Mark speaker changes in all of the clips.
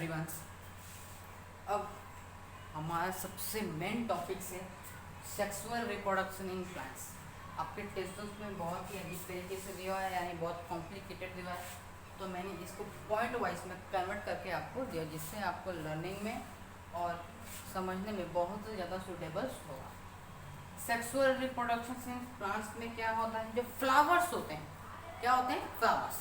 Speaker 1: Everyone. अब हमारा सबसे मेन टॉपिक है सेक्सुअल रिप्रोडक्शन इन प्लांट्स। आपके टेस्ट्स में बहुत ही अजीब तरीके से दिया है, यानी बहुत कॉम्प्लिकेटेड दिया है, तो मैंने इसको पॉइंट वाइज में कन्वर्ट करके आपको दिया, जिससे आपको लर्निंग में और समझने में बहुत ज़्यादा सूटेबल होगा। सेक्सुअल रिप्रोडक्शन इन प्लांट्स में क्या होता है, जो फ्लावर्स होते हैं, क्या होते हैं, फ्लावर्स,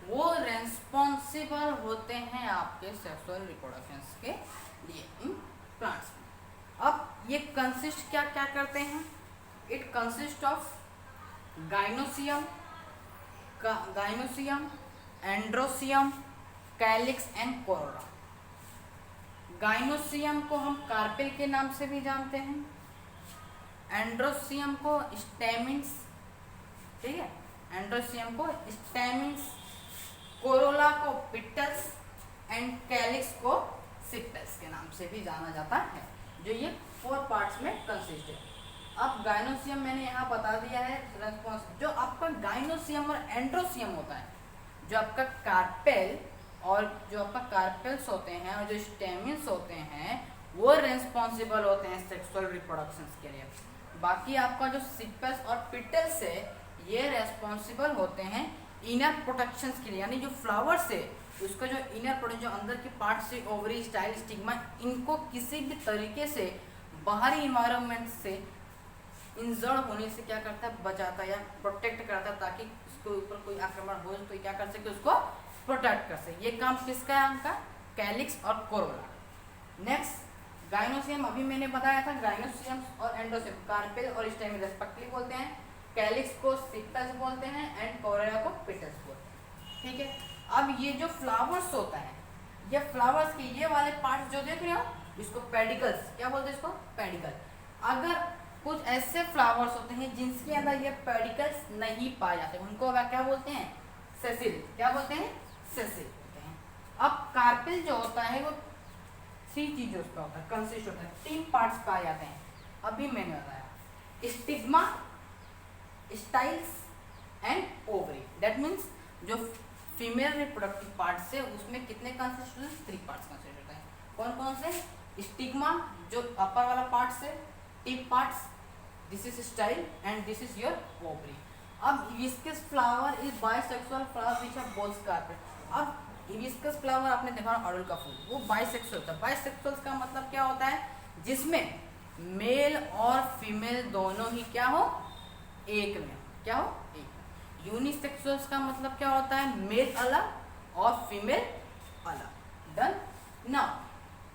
Speaker 1: वो रेस्पॉन्सिबल होते हैं आपके सेक्सुअल रिप्रोडक्शन के लिए इन प्लांट्स में। अब ये कंसिस्ट क्या क्या करते हैं, it consist of gynoecium, androecium, calyx and Corolla. Gynoecium को हम कार्पेल के नाम से भी जानते हैं, एंड्रोसियम को स्टेमिन्स, ठीक है, एंड्रोसियम को स्टेमिन्स, कोरोला को पिटल्स एंड कैलिक्स को सिप्टल्स के नाम से भी जाना जाता है, जो ये 4 पार्ट्स में कंसिस्ट है। अब गाइनोसियम मैंने यहाँ बता दिया है रेस्पॉन्स, जो आपका गाइनोसियम और एंड्रोसियम होता है, जो आपका कार्पेल और जो आपका कार्पेल्स होते हैं और जो स्टेमिन्स होते हैं, वो रेस्पॉन्सिबल होते हैं सेक्सुअल रिप्रोडक्शन के लिए। बाकी आपका जो सिप्टल्स और पिटल्स है, ये रेस्पॉन्सिबल होते हैं इनर प्रोटेक्शन के लिए, यानी जो फ्लावर्स है उसका जो इनर प्रोटेक्शन, जो अंदर के पार्ट से ओवरी, स्टाइल, स्टिग्मा, इनको किसी भी तरीके से बाहरी इन्वायरमेंट से इंजर्ड होने से क्या करता है, बचाता है या प्रोटेक्ट करता है, ताकि उसके ऊपर कोई आक्रमण हो तो क्या कर सके, उसको प्रोटेक्ट कर सके। ये काम किसका है, आपका कैलिक्स और कोरोला। नेक्स्ट गाइनोसियम, अभी मैंने बताया था, गाइनोसियम और एंड्रोसियम कार्पेल और स्टेम रेस्पेक्टिवली बोलते हैं, कैलिक्स को सिप्टल्स बोलते हैं एंड कोरोला को पिटल्स बोलते हैं, ठीक है। अब ये जो फ्लावर्स होता है, ये फ्लावर्स के ये वाले पार्ट जो देख रहे हो, इसको पेडिकल्स, क्या बोलते हैं इसको, पेडिकल। अगर कुछ ऐसे फ्लावर्स होते हैं जिनके अंदर ये पेडिकल्स नहीं पाए जाते, उनको क्या बोलते हैं, सेसिल, क्या बोलते हैं, सेसिल बोलते हैं। अब कार्पेल जो होता है वो 3 चीजों का होता है, कंसिस्ट होता है, 3 पार्ट्स पाए जाते हैं, अभी मैंने बताया, stigma, styles and ovary. That means जो फीमेल रिप्रोडक्टिव पार्ट से, उसमें कितने कंसिस्ट होते हैं, 3 पार्ट्स कंसिस्ट होते हैं। कौन कौन से, स्टिग्मा जो अपर वाला पार्ट से, tip parts, this is style and this is your ovary. अब hibiscus flower is bisexual flower which have both carpel. अब हिबिस्कस फ्लावर आपने देखा ना, अड़हुल का फूल, वो बाइसेक्सुअल होता है। बाइसेक्सुअल का मतलब क्या होता है, जिसमें मेल और फीमेल दोनों ही क्या हो, एक में, क्या हो, एक। यूनिसेक्सुअल्स का मतलब क्या होता है, मेल अलग और फीमेल अलग। डन। नाउ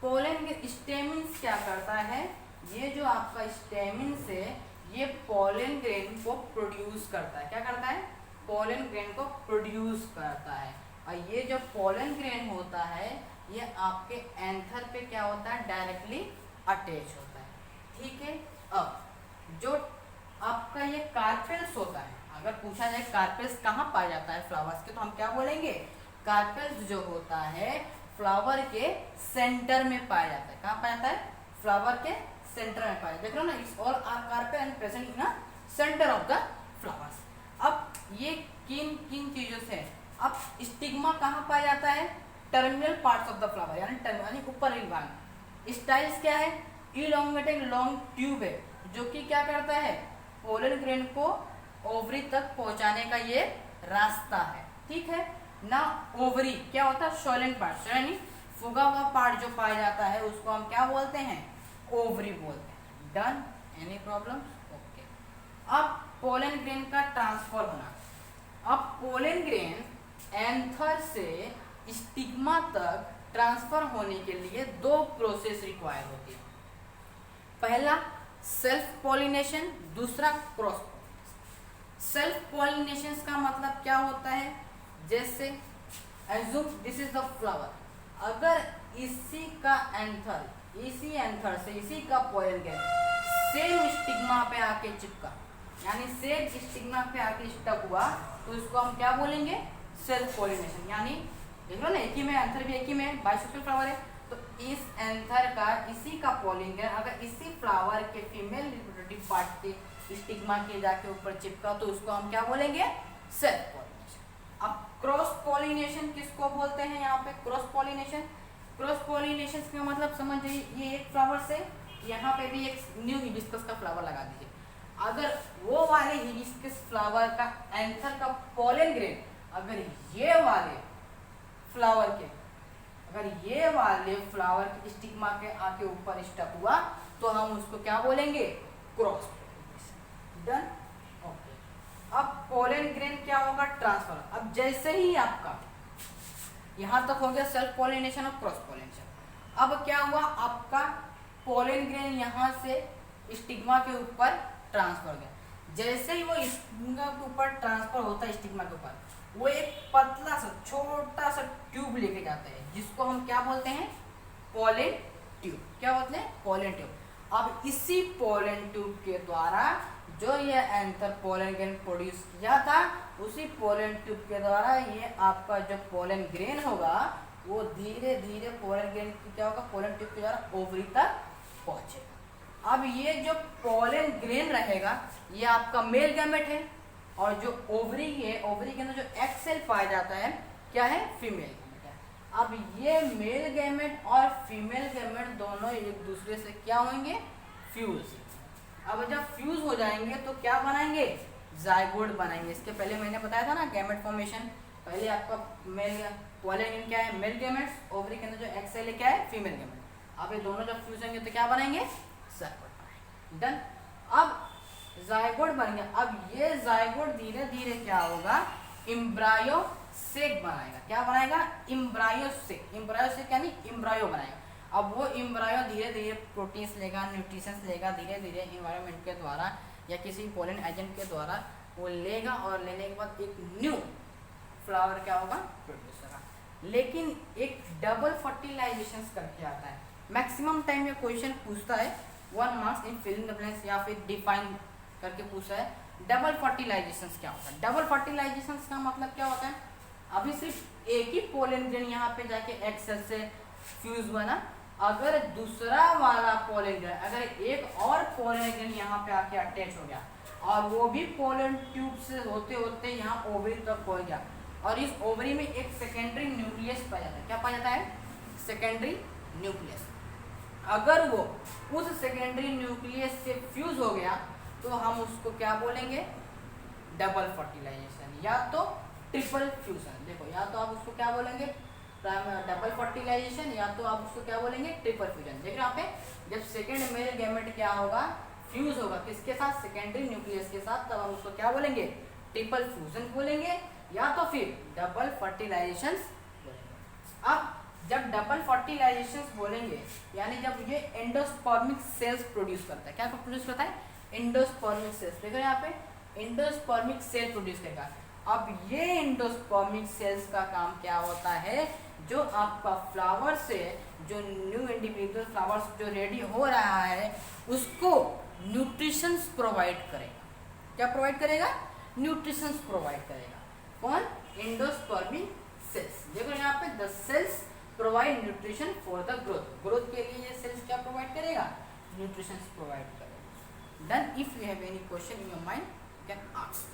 Speaker 1: पोलन स्टेमिन्स क्या करता है, ये जो आपका स्टेमिन्स है, ये पोलन ग्रेन को प्रोड्यूस करता है, क्या करता है, पोलन ग्रेन को प्रोड्यूस करता है। और ये जो पोलन ग्रेन होता है, ये आपके एंथर पे क्या होता है, डायरेक्टली अटैच होता है, ठीक है। अब जो आपका ये कार्पेल्स होता है, अगर पूछा जाए कार्पेल्स कहाँ पाया जाता है फ्लावर्स के, तो हम क्या बोलेंगे, कार्पेल्स जो होता है फ्लावर के सेंटर में पाया जाता है। कहाँ पाया जाता है, फ्लावर के सेंटर में पाया, देख लो ना, it's all are carpel and present in a centre of the flowers. अब ये किन किन चीजों से, अब स्टिग्मा कहाँ पाया जाता है, terminal parts of the flower, यानी ऊपर भाग। स्टाइल्स क्या है, इलोंगेटेड लॉन्ग ट्यूब है, जो कि क्या करता है, पोलन ग्रेन को ओवरी तक पहुंचाने का ये रास्ता है, ठीक है ना। ओवरी क्या होता है, सोलेंट पार्ट, यानी फुगा हुआ पार्ट जो पाया जाता है, उसको हम क्या बोलते हैं, ओवरी बोलते हैं। Done, any problem, okay. अब पोलन ग्रेन का ट्रांसफर होना, अब पोलन ग्रेन एंथर से स्टिग्मा तक ट्रांसफर होने के लिए 2 प्रोसेस रिक्वायर होती है। पहला सेल्फ पॉलिनेशन, दूसरा क्रॉस पॉलिनेशन। सेल्फ पॉलिनेशन का मतलब क्या होता है, जैसे assume this is the flower, अगर इसी का एंथर, इसी एंथर से इसी का पोलन ग्रेन सेम स्टिग्मा पे आके चिपका, यानी सेम स्टिग्मा पे आके स्टक हुआ, तो इसको हम क्या बोलेंगे, सेल्फ पॉलिनेशन। यानी देख लो ना, एक ही में एंथर भी एक ही में, बाइसेक्सुअल फ्लावर है, तो इस एंथर का, इसी का पोलन ग्रेन अगर इसी फ्लावर के फीमेल रिप्रोडक्टिव पार्ट के स्टिग्मा के जाके ऊपर चिपका, तो उसको हम क्या बोलेंगे, सेल्फ पॉलिनेशन। अब क्रॉस पॉलिनेशन किसको बोलते हैं, यहाँ पे क्रॉस पॉलिनेशन, क्रॉस पॉलिनेशन का मतलब समझ जाइए, ये एक फ्लावर से यहाँ पे भी एक न्यू हिबिस्कस का फ्लावर लगा दीजिए। अगर वो वाले हिबिस्कस फ्लावर का एंथर का पोलन ग्रेन अगर ये वाले फ्लावर के स्टिग्मा के आके ऊपर स्टक हुआ तो हम उसको क्या बोलेंगे, क्रॉस पॉलिनेशन। Done, okay. अब पोलन ग्रेन क्या होगा, ट्रांसफर। अब जैसे ही आपका यहां तक हो गया सेल्फ पॉलिनेशन और क्रॉस पॉलिनेशन, अब क्या हुआ, आपका पोलन ग्रेन यहां से स्टिग्मा के ऊपर ट्रांसफर हो गया। जैसे ही वो स्टिग्मा के ऊपर ट्रांसफर होता है, स्टिग्मा के ऊपर वो एक पतला सा छोटा सा ट्यूब लेके जाता है, जिसको हम क्या बोलते हैं, पोलन ट्यूब। क्या बोलते हैं, पोलन ट्यूब। अब इसी पोलन ट्यूब के द्वारा जो ये एंथर पोलन ग्रेन प्रोड्यूस किया था, उसी पोलन ट्यूब के द्वारा ये आपका जो पोलन ग्रेन होगा वो धीरे धीरे पोलन ग्रेन की क्या होगा, पोलन ट्यूब के द्वारा ओवरी तक पहुंचेगा। अब ये जो पोलन ग्रेन रहेगा ये आपका मेल गैमेट है, और जो ओवरी है, ओवरी के अंदर जो एक्स सेल पाया जाता है क्या है, फीमेल गैमेट है। अब ये मेल गैमेट और फीमेल गैमेट दोनों एक दूसरे से क्या होंगे, फ्यूज। अब जब फ्यूज हो जाएंगे तो क्या बनाएंगे, जाइगोट बनाएंगे। इसके पहले मैंने बताया था ना गैमेट फॉर्मेशन, पहले आपका मेल पोलन क्या है, मेल गैमेट्स, ओवरी के अंदर जो एक्स सेल है क्या है, फीमेल गैमेट। अब ये दोनों जब फ्यूज होंगे तो क्या बनाएंगे, जाइगोट बनाएंगे। डन। अब जाइगोट बन गया। अब ये जाइगोट धीरे धीरे क्या होगा, एम्ब्रायो सेक बनाएगा। क्या बनाएगा, एम्ब्रायो सेक। एम्ब्रायो सेक यानी एम्ब्रायो बनाएगा। अब वो एम्ब्रायो धीरे धीरे प्रोटीन्स लेगा, न्यूट्रिशंस लेगा, धीरे धीरे एनवायरनमेंट के द्वारा या किसी पोलन एजेंट के द्वारा वो लेगा, और लेने के बाद एक न्यू फ्लावर क्या होगा, प्रोड्यूस होगा। लेकिन एक डबल फर्टिलाइजेशन करके आता है। मैक्सिमम टाइम ये क्वेश्चन पूछता है 1 marks in filling the blanks या फिर डिफाइन करके पूछा है। डबल फर्टिलाइजेशन क्या होता है, डबल फर्टिलाइजेशन का मतलब क्या होता है, अभी सिर्फ एक ही पोलन ग्रेन यहाँ पे जाके एक्स सेल से फ्यूज बना, अगर दूसरा वाला पोलन ग्रेन, अगर एक और पोलन ग्रेन यहाँ पे आके अटैच हो गया और वो भी पोलन ट्यूब से होते होते यहाँ ओवरी तक पहुंच गया, और इस ओवरी में एक सेकेंडरी न्यूक्लियस पाया जाता है। क्या पाया जाता है, सेकेंडरी न्यूक्लियस। अगर वो उस सेकेंडरी न्यूक्लियस से फ्यूज हो गया तो हम उसको क्या बोलेंगे, डबल फर्टिलाइजेशन या तो ट्रिपल फ्यूजन। देखो, या तो आप उसको क्या बोलेंगे, डबल फर्टिलाइजेशन, या तो आप उसको क्या बोलेंगे, ट्रिपल फ्यूजन। देखिए यहाँ पे जब सेकेंड मेल गैमेट क्या होगा, फ्यूज होगा किसके साथ, सेकेंडरी न्यूक्लियस के साथ, तब हम उसको क्या बोलेंगे, ट्रिपल फ्यूजन बोलेंगे या तो फिर डबल फर्टिलाइजेशन बोलेंगे। अब जब डबल फर्टिलाइजेशन बोलेंगे यानी जब ये एंडोस्पर्मिक सेल्स प्रोड्यूस करता है, क्या प्रोड्यूस करता है, एंडोस्पर्मिक सेल्स। देखो यहाँ पे एंडोस्पर्मिक सेल प्रोड्यूस करेगा। अब ये एंडोस्पर्मिक सेल्स का काम क्या होता है, जो आपका फ्लावर से जो न्यू इंडिविजुअल फ्लावर्स जो रेडी हो रहा है उसको न्यूट्रिशंस प्रोवाइड करेगा। क्या प्रोवाइड करेगा, न्यूट्रिशंस प्रोवाइड करेगा। कौन, एंडोस्पर्मिक सेल्स। देखो यहाँ पे the cells provide nutrition for the growth. Growth के लिए ये सेल्स क्या प्रोवाइड करेगा, न्यूट्रिशंस प्रोवाइड करेगा। Then if you have any question in your mind, you can ask.